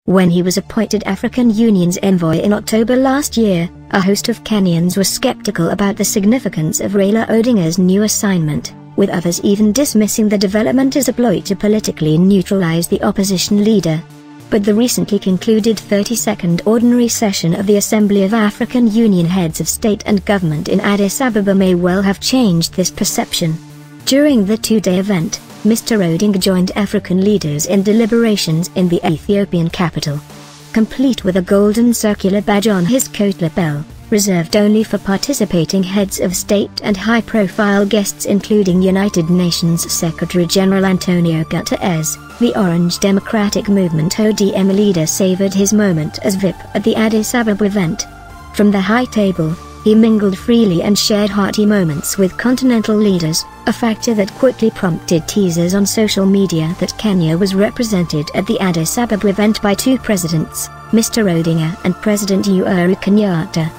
When he was appointed African Union's envoy in October last year, a host of Kenyans were skeptical about the significance of Raila Odinga's new assignment, with others even dismissing the development as a ploy to politically neutralize the opposition leader. But the recently concluded 32nd Ordinary Session of the Assembly of African Union Heads of State and Government in Addis Ababa may well have changed this perception. During the two-day event, Mr. Odinga joined African leaders in deliberations in the Ethiopian capital. Complete with a golden circular badge on his coat lapel, reserved only for participating heads of state and high-profile guests including United Nations Secretary-General Antonio Guterres, the Orange Democratic Movement ODM leader savored his moment as VIP at the Addis Ababa event. From the high table, he mingled freely and shared hearty moments with continental leaders, a factor that quickly prompted teasers on social media that Kenya was represented at the Addis Ababa event by two presidents, Mr. Odinga and President Uhuru Kenyatta.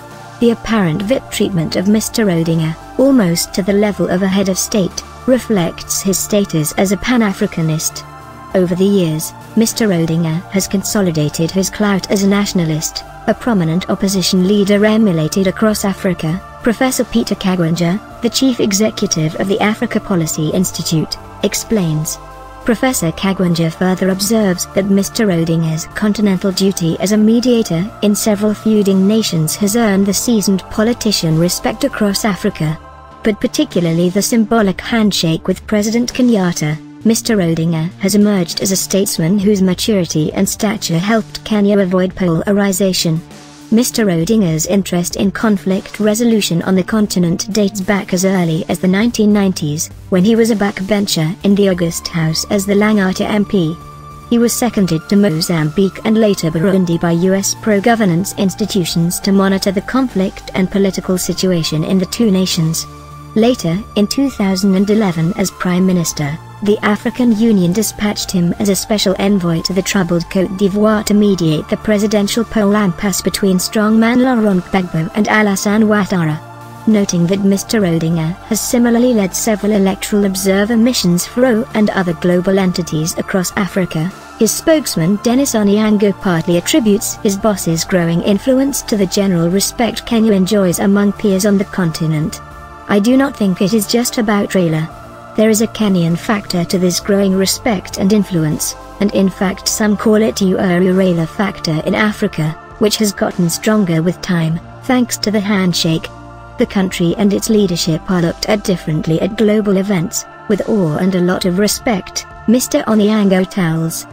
The apparent VIP treatment of Mr. Odinga, almost to the level of a head of state, reflects his status as a Pan-Africanist. Over the years, Mr. Odinga has consolidated his clout as a nationalist, a prominent opposition leader emulated across Africa. Professor Peter Kagwanja, the chief executive of the Africa Policy Institute, explains. Professor Kagwanja further observes that Mr. Odinga's continental duty as a mediator in several feuding nations has earned the seasoned politician respect across Africa. But particularly the symbolic handshake with President Kenyatta, Mr. Odinga has emerged as a statesman whose maturity and stature helped Kenya avoid polarization. Mr. Odinga's interest in conflict resolution on the continent dates back as early as the 1990s, when he was a backbencher in the August House as the Langata MP. He was seconded to Mozambique and later Burundi by U.S. pro-governance institutions to monitor the conflict and political situation in the two nations. Later, in 2011 as Prime Minister, the African Union dispatched him as a special envoy to the troubled Côte d'Ivoire to mediate the presidential poll impasse between strongman Laurent Gbagbo and Alassane Ouattara. Noting that Mr. Odinga has similarly led several electoral observer missions for O and other global entities across Africa, his spokesman Denis Onyango partly attributes his boss's growing influence to the general respect Kenya enjoys among peers on the continent. I do not think it is just about Raila. There is a Kenyan factor to this growing respect and influence, and in fact some call it Uhuru Raila factor in Africa, which has gotten stronger with time, thanks to the handshake. The country and its leadership are looked at differently at global events, with awe and a lot of respect, Mr. Onyango tells.